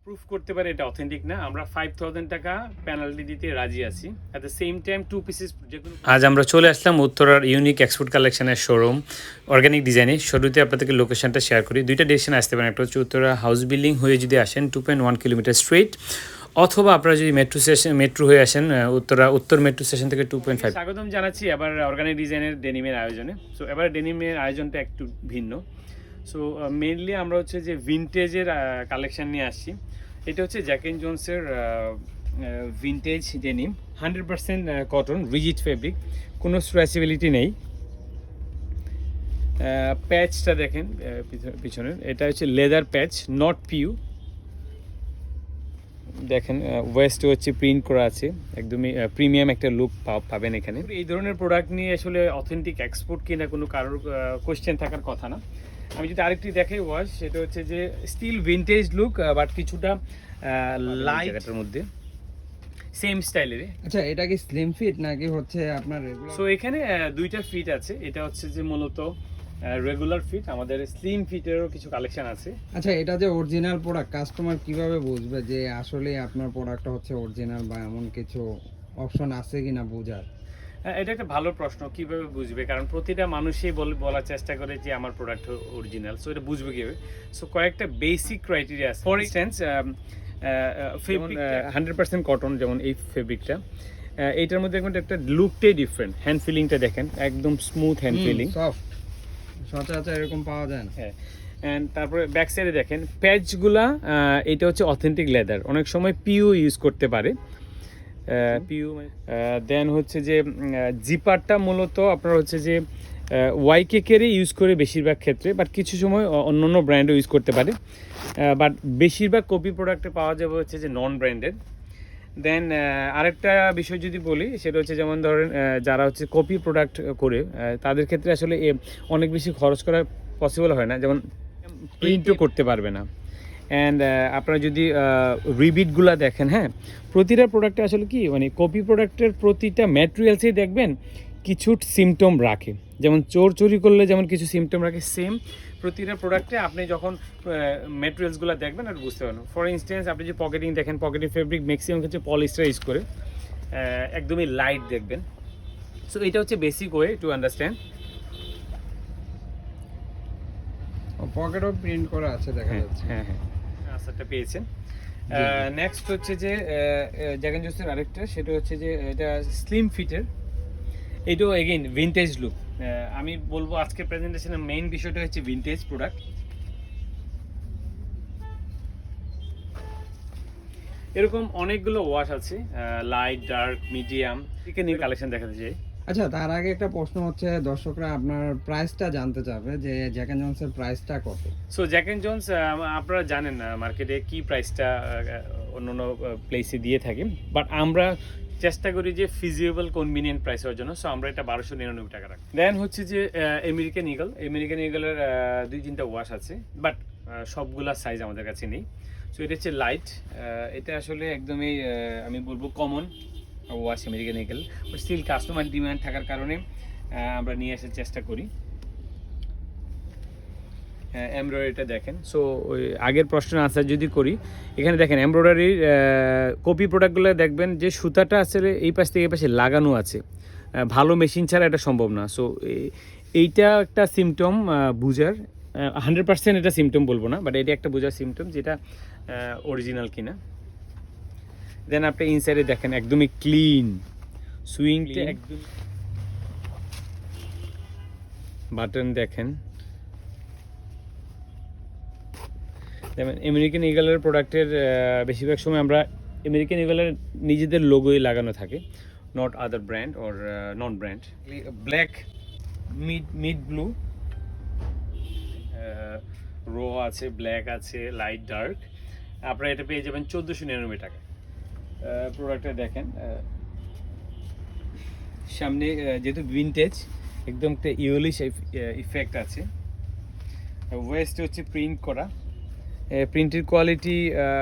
Proof করতে পারে এটা অথেন্টিক না, আমরা 5000 টাকা পেনাল্টি দিতে রাজি আছি। At the same time 2 pieces যেকোনো। আজ আমরা চলে আসলাম উত্তরার ইউনিক এক্সপোর্ট কালেকশনের শোরুম অর্গানিক ডিজাইনে। শুরুতে আপনাদেরকে লোকেশনটা শেয়ার করি। দুইটা ডিরেকশনে আসতে পারেন, একটা হচ্ছে উত্তরা হাউস বিল্ডিং হয়ে যদি আসেন 2.1 কিলোমিটার স্ট্রেট, অথবা আপনারা যদি মেট্রো হয়ে আসেন উত্তর মেট্রো স্টেশন থেকে 2.5। স্বাগতম জানাচ্ছি আবার অর্গানিক ডিজাইনের ডেনিমের আয়োজনে। সো এবার ডেনিমের আয়োজনটা একটু ভিন্ন। সো মেইনলি আমরা হচ্ছে যে ভিনটেজের কালেকশন নিয়ে আসছি। এটা হচ্ছে জ্যাক এন্ড জোনসের vintage denim, 100% cotton, rigid fabric, কোনো স্ট্রেচেবিলিটি নেই। প্যাচটা দেখেন পিছনের, এটা হচ্ছে লেদার প্যাচ, নট পিউ। দেখেন ওয়েস্টে হচ্ছে প্রিন্ট করা আছে, একদমই প্রিমিয়াম একটা লুক পাবেন এখানে। এই ধরনের প্রোডাক্ট নিয়ে আসলে অথেন্টিক এক্সপোর্ট কিনা কোনো কারোর কোয়েশ্চেন থাকার কথা না। আমি যদি আরেকটি দেখাই ওয়াশ, সেটা হচ্ছে যে স্টিল ভিনটেজ লুক বাট কিছুটা লাইটের মধ্যে সেম স্টাইলের। আচ্ছা, এটা কি স্লিম ফিট নাকি হচ্ছে আপনার রেগুলার? সো এখানে দুইটা ফিট আছে। এটা হচ্ছে যে মূলত রেগুলার ফিট, আমাদের স্লিম ফিটেরও কিছু কালেকশন আছে। আচ্ছা, এটা যে অরিজিনাল প্রোডাক্ট, কাস্টমার কিভাবে বুঝবে যে আসলে আপনার প্রোডাক্টটা হচ্ছে অরিজিনাল, বা এমন কিছু অপশন আছে কিনা বোঝার? এটা একটা ভালো প্রশ্ন, কিভাবে বুঝবে? কারণ প্রতিটা মানুষই বলার চেষ্টা করে যে আমার প্রোডাক্ট অরিজিনাল। সো এটা বুঝবে কিভাবে? সো কয়েকটা বেসিক ক্রাইটেরিয়া আছে। ফর ইনস্ট্যান্স 100% কটন, যেমন এই ফেব্রিকটা, এইটার মধ্যে এখন একটা লুকটাই ডিফারেন্ট। হ্যান্ড ফিলিংটা দেখেন, একদম স্মুথ হ্যান্ড ফিলিং, সফট, সচরাচর এরকম পাওয়া যায় না। হ্যাঁ। অ্যান্ড তারপরে ব্যাক সাইডে দেখেন প্যাচগুলা, এটা হচ্ছে অথেন্টিক লেদার, অনেক সময় পিউ ইউজ করতে পারে। পিউ দেন হচ্ছে যে জিপারটা মূলত আপনার হচ্ছে যে ওয়াইকেকেরই ইউজ করে বেশিরভাগ ক্ষেত্রে, বাট কিছু সময় অন্য অন্য ব্র্যান্ডও ইউজ করতে পারে। বাট বেশিরভাগ কপি প্রোডাক্টে পাওয়া যাবে হচ্ছে যে নন ব্র্যান্ডেড। দেন আরেকটা বিষয় যদি বলি, সেটা হচ্ছে যেমন ধরেন যারা হচ্ছে কপি প্রোডাক্ট করে তাদের ক্ষেত্রে আসলে অনেক বেশি খরচ করা পসিবল হয় না, যেমন প্রিন্টও করতে পারবে না। অ্যান্ড আপনারা যদি রিবিটগুলো দেখেন, হ্যাঁ, প্রতিটা প্রোডাক্টে আসলে কি মানে কপি প্রোডাক্টের প্রতিটা ম্যাটেরিয়ালসেই দেখবেন কিছু সিমটম রাখে, যেমন চোরি করলে যেমন কিছু সিমটম রাখে, সেম প্রতিটা প্রোডাক্টে আপনি যখন ম্যাটেরিয়ালসগুলো দেখবেন আর বুঝতে পারবেন। ফর ইনস্ট্যান্স আপনি যে পকেটিং দেখেন, পকেটিং ফেব্রিক ম্যাক্সিমাম হচ্ছে পলিস্টার ইউজ করে, একদমই লাইট দেখবেন। সো এটা হচ্ছে বেসিক ওয়ে টু আন্ডারস্ট্যান্ড। পকেটও প্রিন্ট করা আছে দেখা যাচ্ছে। হ্যাঁ হ্যাঁ, আনসারটা পেয়েছেন। নেক্সট হচ্ছে যে জ্যাক এন্ড জোনসের আরেকটা, সেটা হচ্ছে যে এটা স্লিম ফিটের, এটাও এগেইন ভিনটেজ লুক। আমি বলবো আজকে প্রেজেন্টেশনের মেইন বিষয়টা হচ্ছে ভিনটেজ প্রোডাক্ট। এরকম অনেকগুলো ওয়াশ আছে, লাইট, ডার্ক, মিডিয়াম, থেকে নিয়ে কালেকশন দেখাতে চাই। আচ্ছা, তার আগে একটা প্রশ্ন হচ্ছে, দর্শকরা আপনার প্রাইসটা জানতে চাবে যে জ্যাক এন্ড জোনসের প্রাইসটা কত? সো জ্যাক এন্ড জোনস আপনারা জানেন না মার্কেটে কি প্রাইসটা অন্য অন্য প্লেসে দিয়ে থাকে, বাট আমরা চেষ্টা করি যে ফিজিবল কনভিনিয়েন্ট প্রাইস হওয়ার জন্য। সো আমরা এটা 1299 টাকা রাখি। দেন হচ্ছে যে আমেরিকান ইগলের 2-3টা ওয়াশ আছে, বাট সবগুলা সাইজ আমাদের কাছে নেই। সো এটা হচ্ছে লাইট, এটা আসলে একদমই আমি বলবো common wash American Eagle, but still customer demand থাকার কারণে আমরা নিয়ে আসার চেষ্টা করি। এমব্রয়ডারিটা দেখেন। সো ওই আগের প্রশ্নের আনসার যদি করি, এখানে দেখেন এমব্রয়ডারির কপি প্রোডাক্টগুলো দেখবেন যে সুতাটা আসলে এই পাশ থেকে এই পাশে লাগানো আছে, ভালো মেশিন ছাড়া এটা সম্ভব না। সো এইটা একটা সিমটম বুঝার, 100% এটা সিমটম বলবো না, বাট এটা একটা বোঝার সিমটম যেটা অরিজিনাল কিনা। দেন আপনি ইনসাইডে দেখেন একদমই ক্লিন, সুইংটা একদম, বাটন দেখেন। যেমন আমেরিকান ইগলের প্রোডাক্টের বেশিরভাগ সময় আমরা আমেরিকান ইগলের নিজেদের লোগোই লাগানো থাকে, not other brand or non brand. Black, mid blue, row আছে, ব্ল্যাক আছে, লাইট, ডার্ক। আপনারা এটা পেয়ে যাবেন 1499 টাকা। প্রোডাক্টটা দেখেন, সামনে যেহেতু ভিনটেজ একদম একটা ইউলিশ ইফেক্ট আছে। ওয়েস্টে হচ্ছে প্রিন্ট করা, প্রিন্টের কোয়ালিটি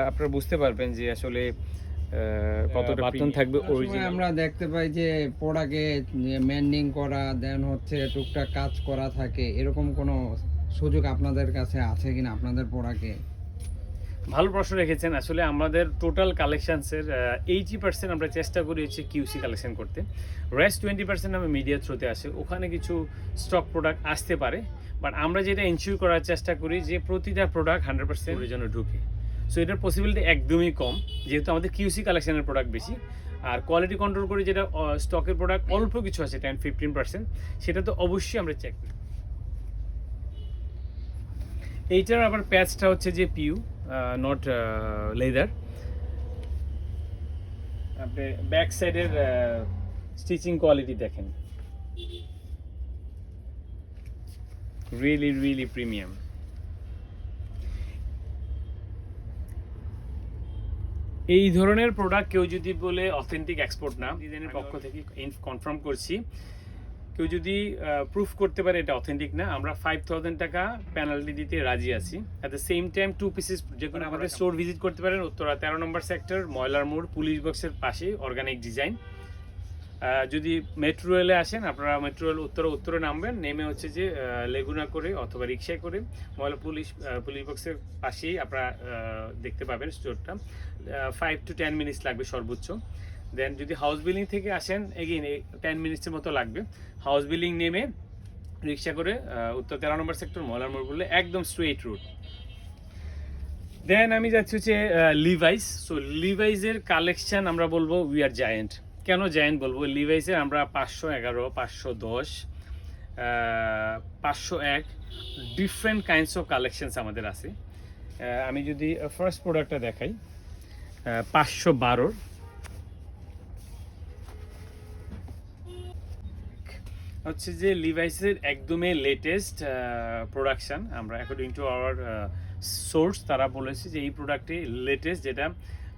আপনারা বুঝতে পারবেন যে আসলে কতটা বাটন থাকবে অরিজিনাল। আমরা দেখতে পাই যে প্রোডাক্টে মেন্ডিং করা, দেন হচ্ছে টুকটাক কাজ করা থাকে, এরকম কোনো সুযোগ আপনাদের কাছে আছে কিনা আপনাদের প্রোডাক্টে? ভালো প্রশ্ন রেখেছেন। আসলে আমাদের টোটাল কালেকশনসের 80% আমরা চেষ্টা করি হচ্ছে কিউসি কালেকশন করতে, রেস্ট 20% আমরা মিডিয়া থ্রুতে আসে, ওখানে কিছু স্টক প্রোডাক্ট আসতে পারে, বাট আমরা যেটা এনশিওর করার চেষ্টা করি যে প্রতিটা প্রোডাক্ট 100% এর জন্য ঢুকে। সো এটার পসিবিলিটি একদমই কম, যেহেতু আমাদের কিউসি কালেকশনের প্রোডাক্ট বেশি। আর কোয়ালিটি কন্ট্রোল করে যেটা স্টকের প্রোডাক্ট অল্প কিছু আছে 10-15%, সেটা তো অবশ্যই আমরা চেক করি। এইটার আবার প্যাচটা হচ্ছে যে পিউ, নট লেদার। আপনি ব্যাক সাইডের স্টিচিং কোয়ালিটি দেখেন, রিয়েলি রিয়েলি প্রিমিয়াম। এই ধরনের প্রোডাক্ট কেউ যদি বলে অথেন্টিক এক্সপোর্ট না, ডিজাইনের পক্ষ থেকে কনফার্ম করছি, কেউ যদি প্রুফ করতে পারে এটা অথেন্টিক না, আমরা 5,000 টাকা পেনাল্টি দিতে রাজি আছি। At the same time 2 pieces যে কোনো আমাদের স্টোর ভিজিট করতে পারেন, উত্তরা 13 নম্বর সেক্টর, ময়লার মোড়, পুলিশ বক্সের পাশে, অর্গানিক ডিজাইন। যদি মেট্রো রেলে আসেন, আপনারা মেট্রো রেল উত্তরে নামবেন, নেমে হচ্ছে যে লেগুনা করে অথবা রিক্সায় করে ময়লা পুলিশ বক্সের পাশেই আপনারা দেখতে পাবেন স্টোরটা। 5 to 10 মিনিটস লাগবে সর্বোচ্চ। দেন যদি হাউস বিল্ডিং থেকে আসেন, এগেইন 10 মিনিটসের মতো লাগবে। হাউস বিল্ডিং নেমে রিক্সা করে উত্তর 13 নম্বর সেক্টর, ময়লার মোড় বললে একদম স্ট্রেইট রুট। দেন আমি যাচ্ছি হচ্ছে লিভাইস। সো লিভাইসের কালেকশন আমরা বলবো উই আর জায়েন্ট। কেন জায়েন্ট বলবো? লিভাইসের আমরা 511, 510, 501 ডিফারেন্ট কাইন্ডস অফ কালেকশনস আমাদের আছে। আমি যদি ফার্স্ট প্রোডাক্টটা দেখাই, 512 হচ্ছে যে লিভাইসের একদমই লেটেস্ট প্রোডাকশন। আমরা অ্যাকর্ডিং টু আওয়ার সোর্স তারা বলেছে যে এই প্রোডাক্টে লেটেস্ট, যেটা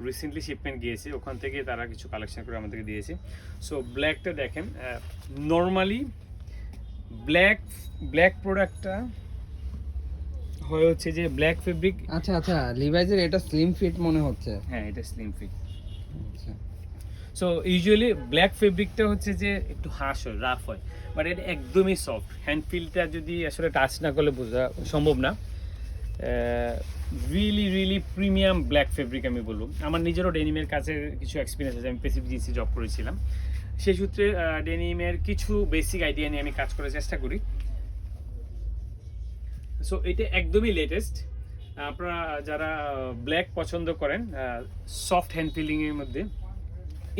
রিসেন্টলি শিপমেন্ট গিয়েছে, ওখান থেকে তারা কিছু কালেকশন করে আমাদেরকে দিয়েছে। সো ব্ল্যাকটা দেখেন, নর্মালি ব্ল্যাক প্রোডাক্টটা হয় হচ্ছে যে ব্ল্যাক ফেব্রিক। আচ্ছা আচ্ছা, লিভাইজের এটা স্লিম ফিট মনে হচ্ছে। হ্যাঁ, এটা স্লিম ফিট। আচ্ছা, সো ইউজুয়ালি ব্ল্যাক ফেব্রিকটা হচ্ছে যে একটু হার্শ হয়, রাফ হয়, বাট এটা একদমই সফট। হ্যান্ড ফিলটা যদি আসলে টাচ না করলে বোঝা সম্ভব না। Really really premium black fabric আমি বলবো। আমার নিজেরও ডেনিমের কাছে কিছু এক্সপিরিয়েন্স আছে, আমি পেসিফিক জিন্সে জব করেছিলাম, সেই সূত্রে ডেনিমের কিছু বেসিক আইডিয়া নিয়ে আমি কাজ করার চেষ্টা করি। সো এটা একদমই লেটেস্ট। আপনারা যারা ব্ল্যাক পছন্দ করেন সফট হ্যান্ড ফিলিংয়ের মধ্যে,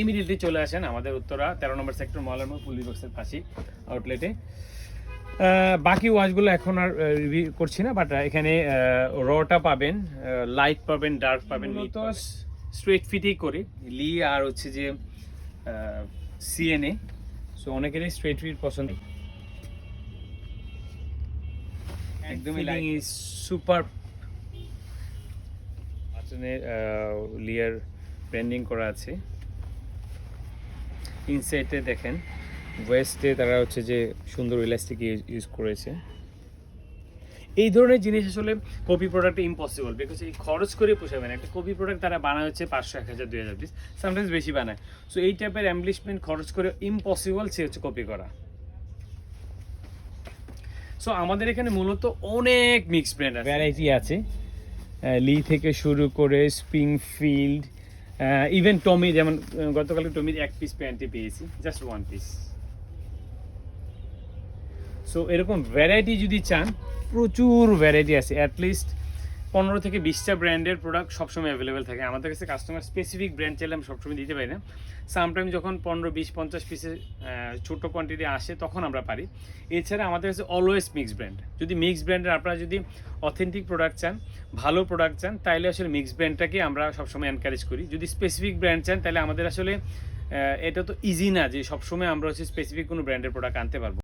ইমিডিয়েটলি চলে আসেন আমাদের উত্তরা 13 নম্বর সেক্টর, ময়লার মোড়, পুলিশ বক্সের পাশেই আউটলেটে। বাকি ওয়াচগুলো এখন আর রিভিউ করছি না, বাট এখানে রটা পাবেন, লাইট পাবেন, ডার্ক পাবেন। তো স্ট্রেট ফিটেই করে লি আর হচ্ছে যে সিএনএ। সো অনেকেরই স্ট্রেট ফিট পছন্দ, একদমই সুপার। লিয়ার ব্র্যান্ডিং করা আছে। ইনসাইডে দেখেন, ওয়েস্টে তারা হচ্ছে যে সুন্দর ইলাস্টিক ইউজ করেছে। এই ধরনের জিনিস আসলে কপি প্রোডাক্টে ইম্পসিবল, বিকজ এই খরচ করে পোষাবে না। একটা কপি প্রোডাক্ট তারা বানায় হচ্ছে 500, 1000, 2000 পিস, সামটাইমস বেশি বানায়। সো এই টাইপের এমব্লিশমেন্ট খরচ করে ইম্পসিবল সে হচ্ছে কপি করা। সো আমাদের এখানে মূলত অনেক মিক্স ব্র্যান্ড আছে, ভ্যারাইটি আছে, লি থেকে শুরু করে স্প্রিংফিল্ড, ইভেন টমি। যেমন গতকালকে টমির 1 পিস প্যান্টে পেয়েছি, জাস্ট 1 পিস। সো এরকম ভ্যারাইটি যদি চান, প্রচুর ভ্যারাইটি আছে। অ্যাটলিস্ট 15 থেকে 20টা ব্র্যান্ডের প্রোডাক্ট সবসময় অ্যাভেলেবেল থাকে আমাদের কাছে। কাস্টমার স্পেসিফিক ব্র্যান্ড চাইলে আমি সবসময় দিতে পারি না। সামটাইম যখন 15, 20, 50 পিসের ছোটো কোয়ান্টিটি আসে তখন আমরা পারি। এছাড়া আমাদের কাছে অলওয়েজ মিক্স ব্র্যান্ড। যদি মিক্স ব্র্যান্ডের আপনারা যদি অথেন্টিক প্রোডাক্ট চান, ভালো প্রোডাক্ট চান, তাইলে আসলে মিক্স ব্র্যান্ডটাকে আমরা সবসময় এনকারেজ করি। যদি স্পেসিফিক ব্র্যান্ড চান, তাহলে আমাদের আসলে এটা তো ইজি না যে সবসময় আমরা হচ্ছে স্পেসিফিক কোনো ব্র্যান্ডের প্রোডাক্ট আনতে পারবো।